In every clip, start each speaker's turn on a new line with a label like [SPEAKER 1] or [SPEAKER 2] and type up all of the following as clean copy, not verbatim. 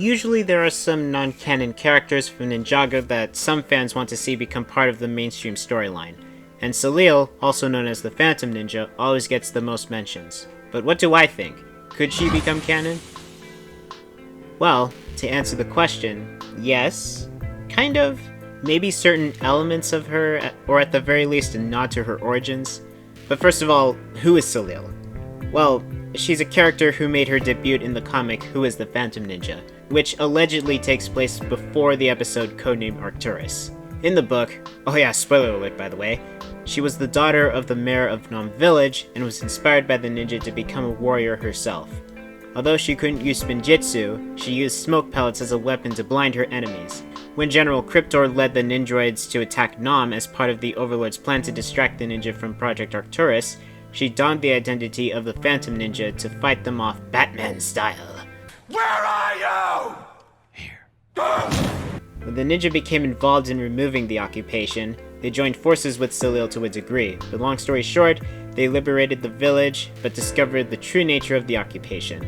[SPEAKER 1] Usually there are some non-canon characters from Ninjago that some fans want to see become part of the mainstream storyline, and Seliel, also known as the Phantom Ninja, always gets the most mentions. But what do I think? Could she become canon? Well, to answer the question, yes, kind of. Maybe certain elements of her, or at the very least a nod to her origins. But first of all, who is Seliel? Well, she's a character who made her debut in the comic Who is the Phantom Ninja, which allegedly takes place before the episode codenamed Arcturus. In the book, oh yeah, spoiler alert by the way, she was the daughter of the mayor of Nom Village and was inspired by the ninja to become a warrior herself. Although she couldn't use spinjitzu, she used smoke pellets as a weapon to blind her enemies. When General Cryptor led the Ninjroids to attack Nom as part of the Overlord's plan to distract the ninja from Project Arcturus, she donned the identity of the Phantom Ninja to fight them off Batman style.
[SPEAKER 2] Where are you? Here.
[SPEAKER 1] When the ninja became involved in removing the occupation, they joined forces with Seliel to a degree, but long story short, they liberated the village, but discovered the true nature of the occupation.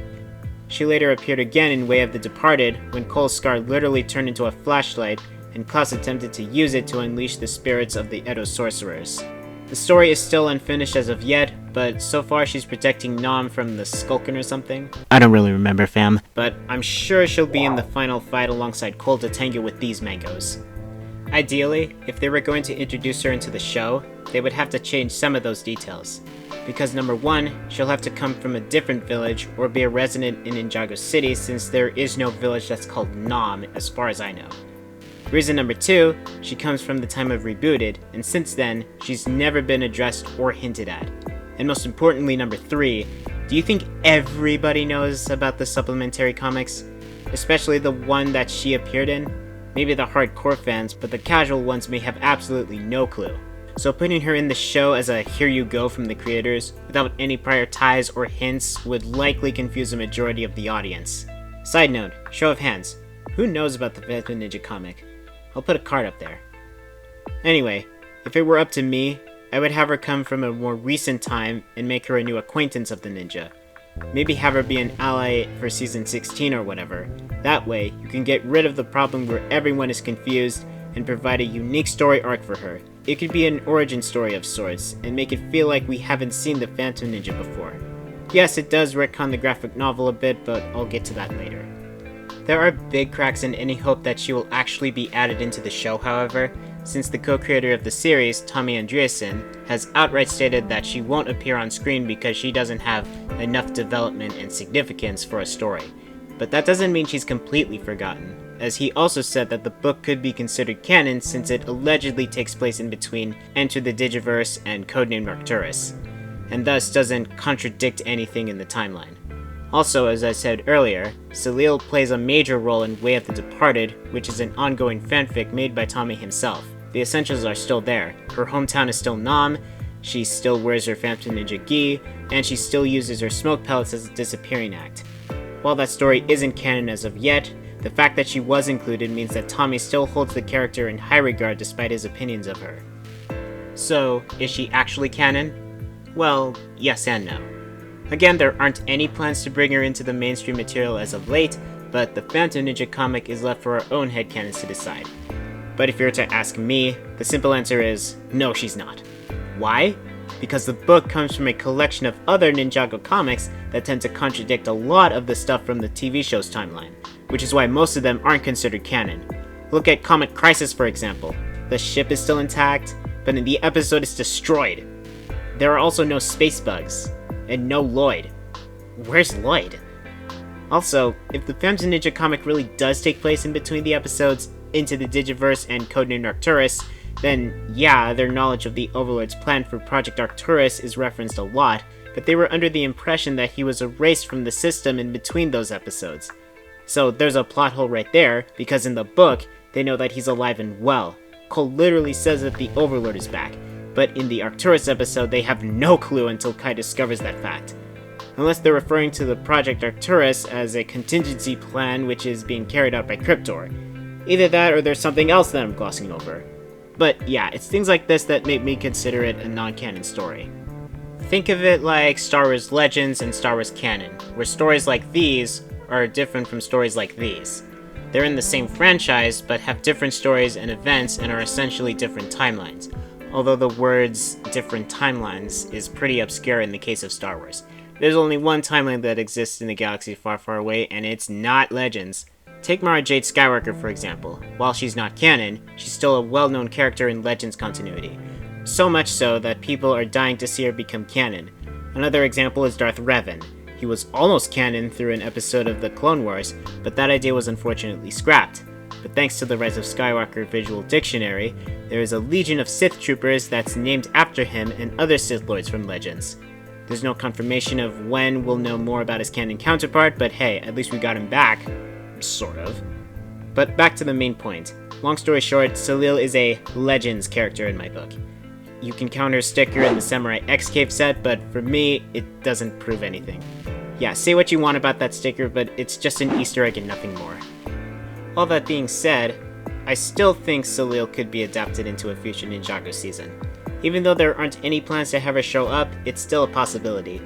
[SPEAKER 1] She later appeared again in Way of the Departed, when Cole's scar literally turned into a flashlight, and Klaus attempted to use it to unleash the spirits of the Edo sorcerers. The story is still unfinished as of yet, but so far she's protecting Nom from the Skulkin or something. I don't really remember, fam. But I'm sure she'll be in the final fight alongside Cole to tango with these mangoes. Ideally, if they were going to introduce her into the show, they would have to change some of those details. Because number one, she'll have to come from a different village or be a resident in Ninjago City since there is no village that's called Nom as far as I know. Reason number two, she comes from the time of Rebooted, and since then, she's never been addressed or hinted at. And most importantly, number three, do you think everybody knows about the supplementary comics? Especially the one that she appeared in? Maybe the hardcore fans, but the casual ones may have absolutely no clue. So putting her in the show as a here you go from the creators, without any prior ties or hints, would likely confuse the majority of the audience. Side note, show of hands, who knows about the Phantom Ninja comic? I'll put a card up there. Anyway, if it were up to me, I would have her come from a more recent time and make her a new acquaintance of the ninja. Maybe have her be an ally for season 16 or whatever. That way, you can get rid of the problem where everyone is confused and provide a unique story arc for her. It could be an origin story of sorts, and make it feel like we haven't seen the Phantom Ninja before. Yes, it does retcon the graphic novel a bit, but I'll get to that later. There are big cracks in any hope that she will actually be added into the show, however, since the co-creator of the series, Tommy Andreasen, has outright stated that she won't appear on screen because she doesn't have enough development and significance for a story. But that doesn't mean she's completely forgotten, as he also said that the book could be considered canon since it allegedly takes place in between Enter the Digiverse and Codenamed Arcturus, and thus doesn't contradict anything in the timeline. Also, as I said earlier, Seliel plays a major role in Way of the Departed, which is an ongoing fanfic made by Tommy himself. The essentials are still there. Her hometown is still Nam, she still wears her Phantom Ninja gi, and she still uses her smoke pellets as a disappearing act. While that story isn't canon as of yet, the fact that she was included means that Tommy still holds the character in high regard despite his opinions of her. So, is she actually canon? Well, yes and no. Again, there aren't any plans to bring her into the mainstream material as of late, but the Phantom Ninja comic is left for our own headcanons to decide. But if you were to ask me, the simple answer is, no, she's not. Why? Because the book comes from a collection of other Ninjago comics that tend to contradict a lot of the stuff from the TV show's timeline, which is why most of them aren't considered canon. Look at Comet Crisis for example. The ship is still intact, but in the episode it's destroyed. There are also no space bugs. And no Lloyd. Where's Lloyd? Also, if the Phantom Ninja comic really does take place in between the episodes Into the Digiverse and Codenamed Arcturus, then yeah, their knowledge of the Overlord's plan for Project Arcturus is referenced a lot, but they were under the impression that he was erased from the system in between those episodes. So there's a plot hole right there, because in the book, they know that he's alive and well. Cole literally says that the Overlord is back, but in the Arcturus episode they have no clue until Kai discovers that fact. Unless they're referring to the Project Arcturus as a contingency plan which is being carried out by Cryptor. Either that or there's something else that I'm glossing over. But yeah, it's things like this that make me consider it a non-canon story. Think of it like Star Wars Legends and Star Wars Canon, where stories like these, are different from stories like these. They're in the same franchise, but have different stories and events and are essentially different timelines. Although the words different timelines is pretty obscure in the case of Star Wars. There's only one timeline that exists in a galaxy far, far away, and it's not Legends. Take Mara Jade Skywalker, for example. While she's not canon, she's still a well-known character in Legends continuity. So much so that people are dying to see her become canon. Another example is Darth Revan. He was almost canon through an episode of the Clone Wars, but that idea was unfortunately scrapped. But thanks to the Rise of Skywalker visual dictionary, there is a legion of Sith troopers that's named after him and other Sith Lords from Legends. There's no confirmation of when we'll know more about his canon counterpart, but hey, at least we got him back. Sort of. But back to the main point. Long story short, Seliel is a Legends character in my book. You can count her sticker in the Samurai X Cave set, but for me, it doesn't prove anything. Yeah, say what you want about that sticker, but it's just an Easter egg and nothing more. All that being said, I still think Seliel could be adapted into a future Ninjago season. Even though there aren't any plans to have her show up, it's still a possibility.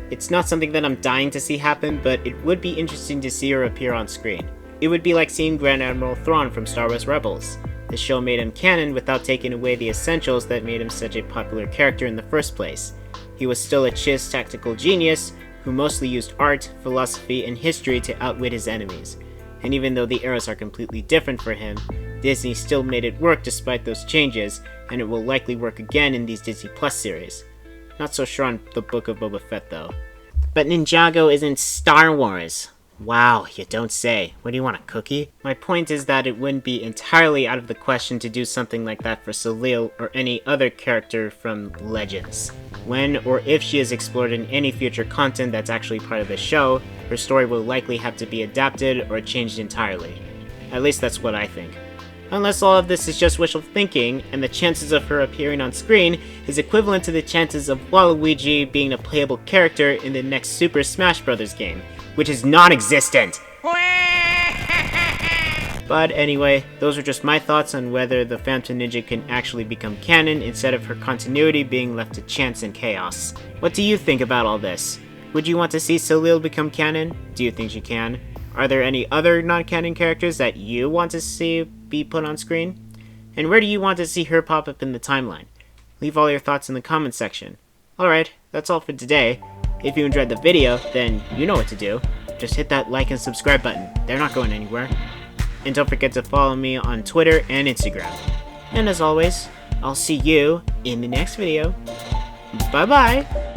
[SPEAKER 1] It's not something that I'm dying to see happen, but it would be interesting to see her appear on screen. It would be like seeing Grand Admiral Thrawn from Star Wars Rebels. The show made him canon without taking away the essentials that made him such a popular character in the first place. He was still a chiss tactical genius who mostly used art, philosophy, and history to outwit his enemies. And even though the eras are completely different for him, Disney still made it work despite those changes, and it will likely work again in these Disney Plus series. Not so sure on the Book of Boba Fett though. But Ninjago isn't Star Wars. Wow, you don't say. What do you want, a cookie? My point is that it wouldn't be entirely out of the question to do something like that for Seliel or any other character from Legends. When or if she is explored in any future content that's actually part of the show, her story will likely have to be adapted or changed entirely. At least that's what I think. Unless all of this is just wishful thinking, and the chances of her appearing on screen is equivalent to the chances of Waluigi being a playable character in the next Super Smash Bros. Game, which is non-existent! But anyway, those are just my thoughts on whether the Phantom Ninja can actually become canon instead of her continuity being left to chance and chaos. What do you think about all this? Would you want to see Seliel become canon? Do you think she can? Are there any other non-canon characters that you want to see be put on screen? And where do you want to see her pop up in the timeline? Leave all your thoughts in the comment section. Alright, that's all for today. If you enjoyed the video, then you know what to do. Just hit that like and subscribe button. They're not going anywhere. And don't forget to follow me on Twitter and Instagram. And as always, I'll see you in the next video. Bye bye!